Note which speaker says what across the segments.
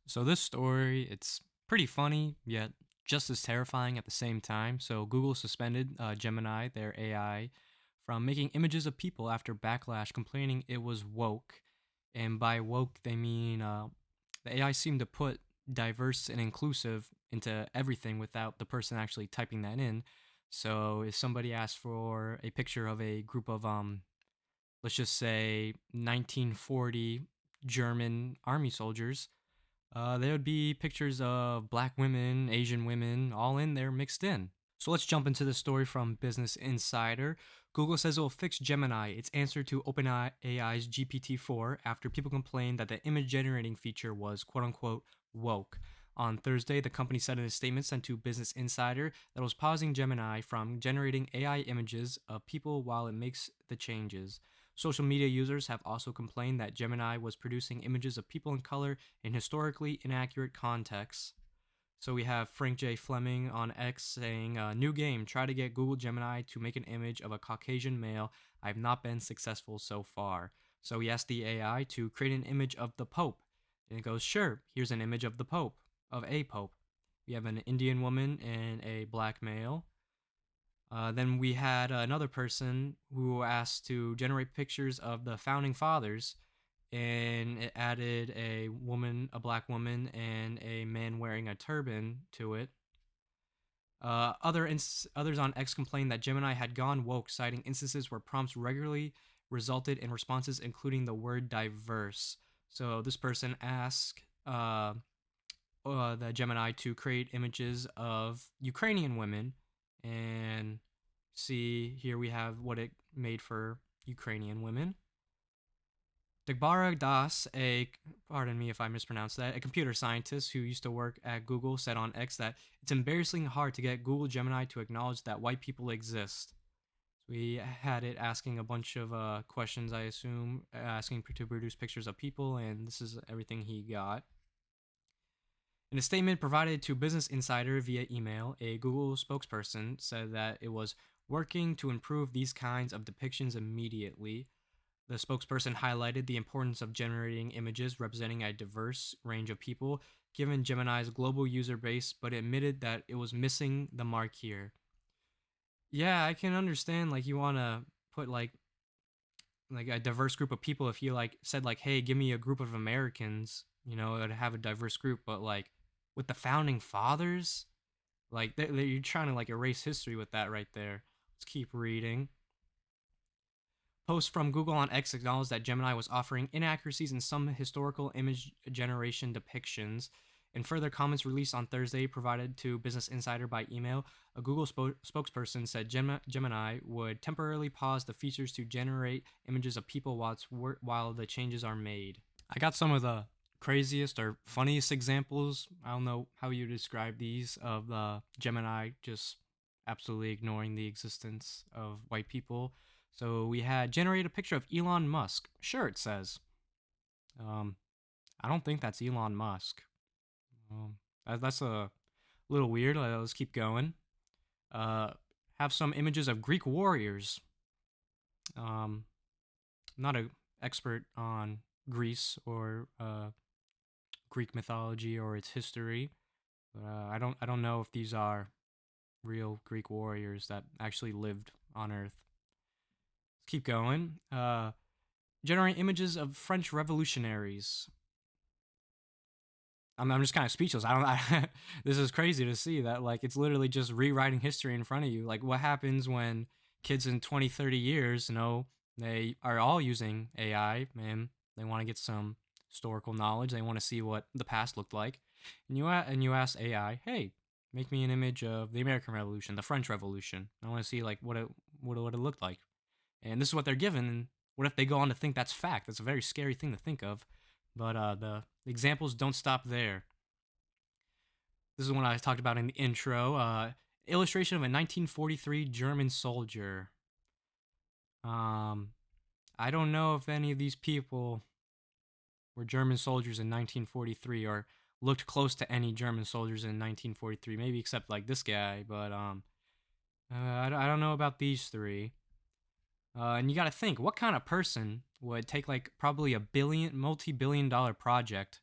Speaker 1: So this story, it's pretty funny, yet just as terrifying at the same time. So Google suspended Gemini, their AI, from making images of people after backlash complaining it was woke. And by woke, they mean the AI seemed to put diverse and inclusive into everything without the person actually typing that in. So if somebody asked for a picture of a group of let's just say 1940 German army soldiers, there would be pictures of black women, Asian women, all in there mixed in. So let's jump into the story from Business Insider. Google says it will fix Gemini, its answer to OpenAI's GPT-4, after people complained that the image generating feature was quote unquote woke. On Thursday, the company said in a statement sent to Business Insider that it was pausing Gemini from generating AI images of people while it makes the changes. Social media users have also complained that Gemini was producing images of people in color in historically inaccurate contexts. So we have Frank J. Fleming on X saying, "New game. Try to get Google Gemini to make an image of a Caucasian male. I've not been successful so far." So he asked the AI to create an image of the Pope, and it goes, "Sure. Here's an image of the Pope, of a Pope." We have an Indian woman and a black male. Then we had another person who asked to generate pictures of the founding fathers, and it added a woman, a black woman, and a man wearing a turban to it. Others on X complained that Gemini had gone woke, citing instances where prompts regularly resulted in responses including the word diverse. So this person asked the Gemini to create images of Ukrainian women, and see here we have what it made for Ukrainian women. Dagbara Das, pardon me if I mispronounced that, a computer scientist who used to work at Google, said on X that it's embarrassingly hard to get Google Gemini to acknowledge that white people exist. We had it asking a bunch of questions, I assume, asking to produce pictures of people, and this is everything he got. In a statement provided to Business Insider via email, a Google spokesperson said that it was working to improve these kinds of depictions immediately. The spokesperson highlighted the importance of generating images representing a diverse range of people, given Gemini's global user base, but admitted that it was missing the mark here. Yeah, I can understand like you want to put like a diverse group of people if you like said like, "Hey, give me a group of Americans," it would have a diverse group, but like with the founding fathers, like you're trying to like erase history with that right there. Let's keep reading. Posts from Google on X acknowledged that Gemini was offering inaccuracies in some historical image generation depictions. In further comments released on Thursday, provided to Business Insider by email, a Google spokesperson said Gemini would temporarily pause the features to generate images of people while the changes are made. I got some of the craziest or funniest examples. I don't know how you describe these of Gemini just absolutely ignoring the existence of white people. So we had generate a picture of Elon Musk. Sure, it says. Um, I don't think that's Elon Musk. Um, that's a little weird. Let's keep going. Uh, have some images of Greek warriors. Um, I'm not an expert on Greece or Greek mythology or its history, but I don't know if these are real Greek warriors that actually lived on Earth. Let's keep going. Generate images of French revolutionaries. I'm just kind of speechless. I don't. This is crazy to see that like it's literally just rewriting history in front of you. Like what happens when kids in 20, 30 years, they are all using AI and they want to get some historical knowledge. They want to see what the past looked like, and you ask AI, hey, make me an image of the American Revolution, the French Revolution. I want to see like what it looked like, and this is what they're given. And what if they go on to think that's fact? That's a very scary thing to think of. But the examples don't stop there. This is one I talked about in the intro. Illustration of a 1943 German soldier. Um, I don't know if any of these people were German soldiers in 1943 or looked close to any German soldiers in 1943. Maybe except like this guy, but I don't know about these three. And you got to think, what kind of person would take like probably a multi-billion dollar project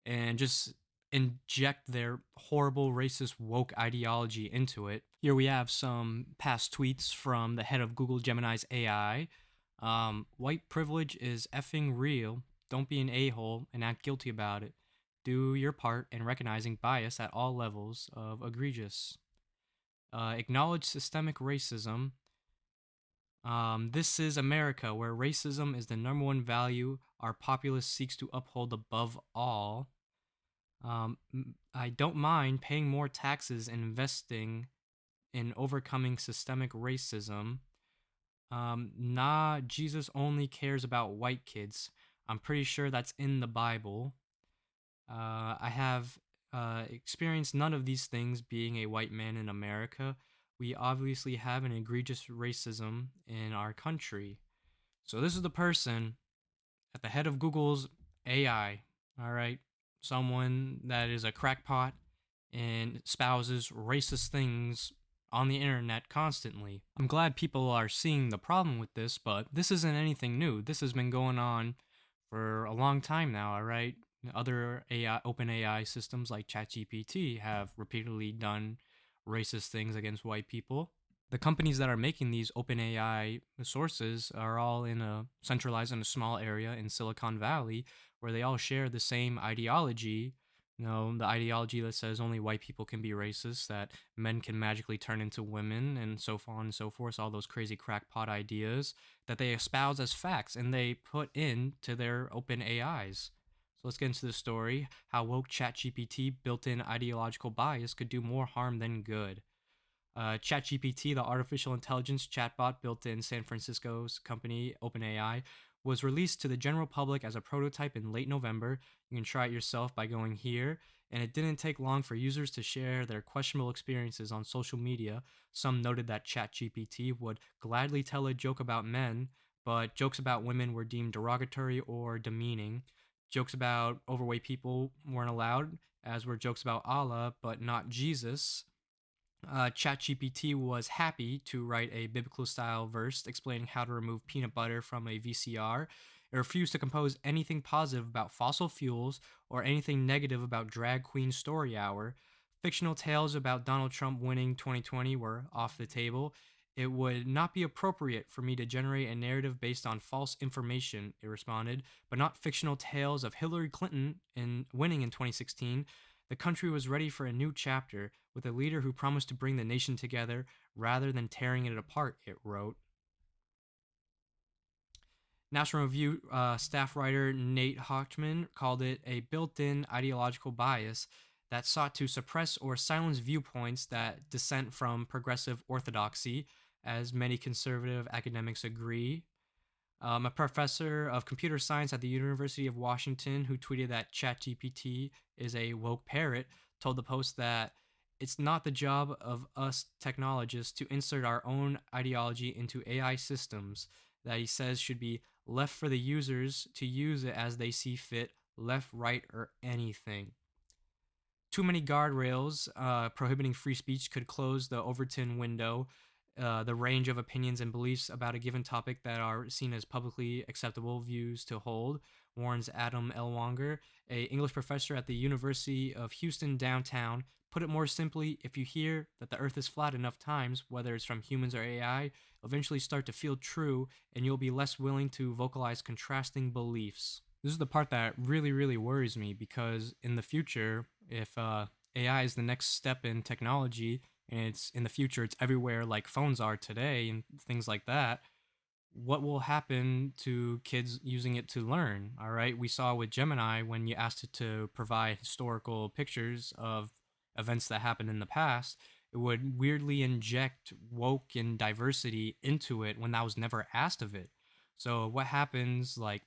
Speaker 1: and just inject their horrible racist woke ideology into it. Here we have some past tweets from the head of Google Gemini's AI. White privilege is effing real. Don't be an a-hole and act guilty about it. Do your part in recognizing bias at all levels of egregious. Acknowledge systemic racism. This is America, where racism is the number one value our populace seeks to uphold above all. I don't mind paying more taxes and investing in overcoming systemic racism. Nah, Jesus only cares about white kids. I'm pretty sure that's in the Bible. I have experienced none of these things being a white man in America. We obviously have an egregious racism in our country. So, this is the person at the head of Google's AI, all right? Someone that is a crackpot and espouses racist things on the internet constantly. I'm glad people are seeing the problem with this, but this isn't anything new. This has been going on for a long time now, all right? Other AI, open AI systems like ChatGPT have repeatedly done racist things against white people. The companies that are making these open AI sources are all centralized in a small area in Silicon Valley where they all share the same ideology. The ideology that says only white people can be racist, that men can magically turn into women, and so on and so forth, all those crazy crackpot ideas that they espouse as facts and they put into their open AIs. So let's get into the story how woke ChatGPT built in ideological bias could do more harm than good. ChatGPT, the artificial intelligence chatbot built in San Francisco's company OpenAI, was released to the general public as a prototype in late November. You can try it yourself by going here. And it didn't take long for users to share their questionable experiences on social media. Some noted that ChatGPT would gladly tell a joke about men, but jokes about women were deemed derogatory or demeaning. Jokes about overweight people weren't allowed, as were jokes about Allah, but not Jesus. ChatGPT was happy to write a biblical style verse explaining how to remove peanut butter from a VCR. It refused to compose anything positive about fossil fuels or anything negative about Drag Queen Story Hour. Fictional tales about Donald Trump winning 2020 were off the table. It would not be appropriate for me to generate a narrative based on false information, it responded, but not fictional tales of Hillary Clinton winning in 2016. The country was ready for a new chapter with a leader who promised to bring the nation together rather than tearing it apart, it wrote. National Review staff writer Nate Hochman called it a built in ideological bias that sought to suppress or silence viewpoints that dissent from progressive orthodoxy, as many conservative academics agree. A professor of computer science at the University of Washington who tweeted that ChatGPT is a woke parrot told the Post that it's not the job of us technologists to insert our own ideology into AI systems, that he says should be left for the users to use it as they see fit, left, right, or anything. Too many guardrails prohibiting free speech could close the Overton window, the range of opinions and beliefs about a given topic that are seen as publicly acceptable views to hold, warns Adam Elwanger, a English professor at the University of Houston downtown. Put it more simply, if you hear that the earth is flat enough times, whether it's from humans or AI, you'll eventually start to feel true and you'll be less willing to vocalize contrasting beliefs. This is the part that really, really worries me because in the future, if AI is the next step in technology and it's in the future, it's everywhere like phones are today and things like that, what will happen to kids using it to learn? All right. We saw with Gemini when you asked it to provide historical pictures of events that happened in the past, it would weirdly inject woke and diversity into it when that was never asked of it. So, what happens like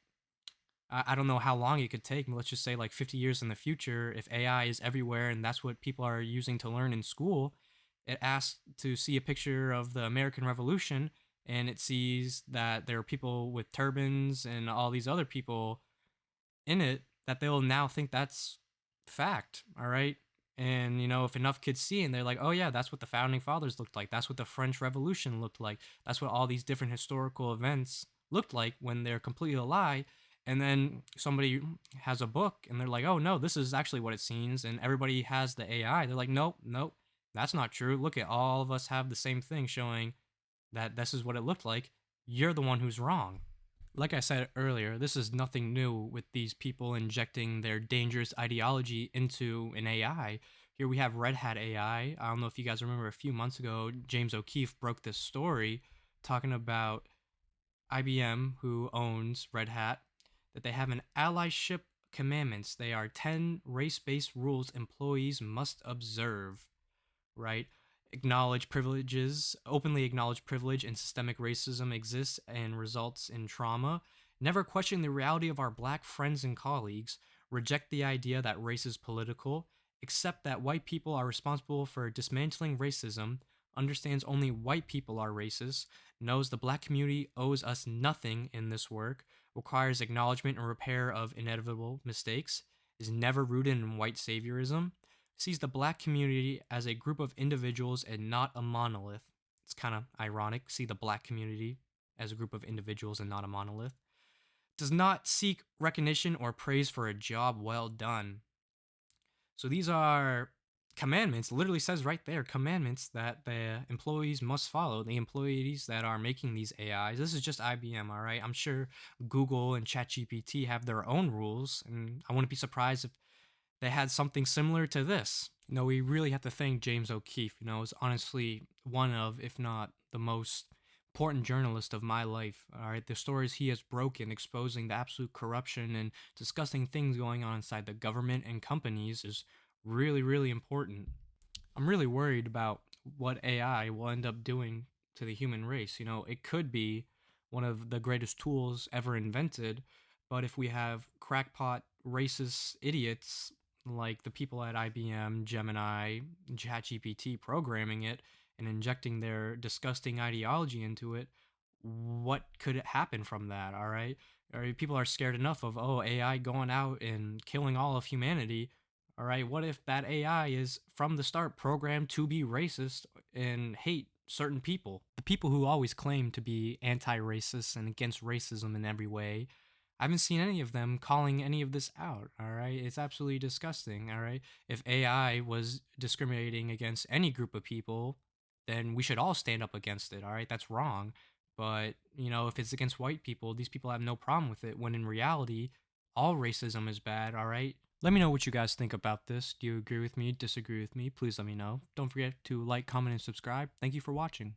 Speaker 1: I don't know how long it could take. Let's just say like 50 years in the future, if AI is everywhere and that's what people are using to learn in school, it asks to see a picture of the American Revolution and it sees that there are people with turbans and all these other people in it that they'll now think that's fact. All right. And, if enough kids see and they're like, oh, yeah, that's what the founding fathers looked like. That's what the French Revolution looked like. That's what all these different historical events looked like when they're completely a lie. And then somebody has a book and they're like, oh no, this is actually what it seems. And everybody has the AI. They're like, nope, nope, that's not true. Look at all of us have the same thing showing that this is what it looked like. You're the one who's wrong. Like I said earlier, this is nothing new with these people injecting their dangerous ideology into an AI. Here we have Red Hat AI. I don't know if you guys remember a few months ago, James O'Keefe broke this story talking about IBM, who owns Red Hat, that they have an allyship commandments. They are 10 race based rules employees must observe, right? Acknowledge privileges, openly acknowledge privilege and systemic racism exists and results in trauma. Never question the reality of our black friends and colleagues. Reject the idea that race is political. Accept that white people are responsible for dismantling racism. Understands only white people are racist. Knows the black community owes us nothing in this work. Requires acknowledgement and repair of inevitable mistakes. Is never rooted in white saviorism, sees the black community as a group of individuals and not a monolith. It's kind of ironic. See the black community as a group of individuals and not a monolith. Does not seek recognition or praise for a job well done. So these are commandments, literally says right there, commandments that the employees must follow, the employees that are making these AIs. This is just IBM, all right? I'm sure Google and ChatGPT have their own rules, and I wouldn't be surprised if they had something similar to this. We really have to thank James O'Keefe. Is honestly one of, if not the most important journalist of my life. All right, the stories he has broken, exposing the absolute corruption and disgusting things going on inside the government and companies, is really, really important. I'm really worried about what AI will end up doing to the human race. It could be one of the greatest tools ever invented, but if we have crackpot racist idiots like the people at IBM, Gemini, ChatGPT programming it and injecting their disgusting ideology into it, what could happen from that? All right. All right, people are scared enough of AI going out and killing all of humanity. All right, what if that AI is from the start programmed to be racist and hate certain people? The people who always claim to be anti-racist and against racism in every way, I haven't seen any of them calling any of this out, all right? It's absolutely disgusting, all right? If AI was discriminating against any group of people, then we should all stand up against it, all right? That's wrong. But, if it's against white people, these people have no problem with it, when in reality, all racism is bad, all right? Let me know what you guys think about this. Do you agree with me, disagree with me? Please let me know. Don't forget to like, comment, and subscribe. Thank you for watching.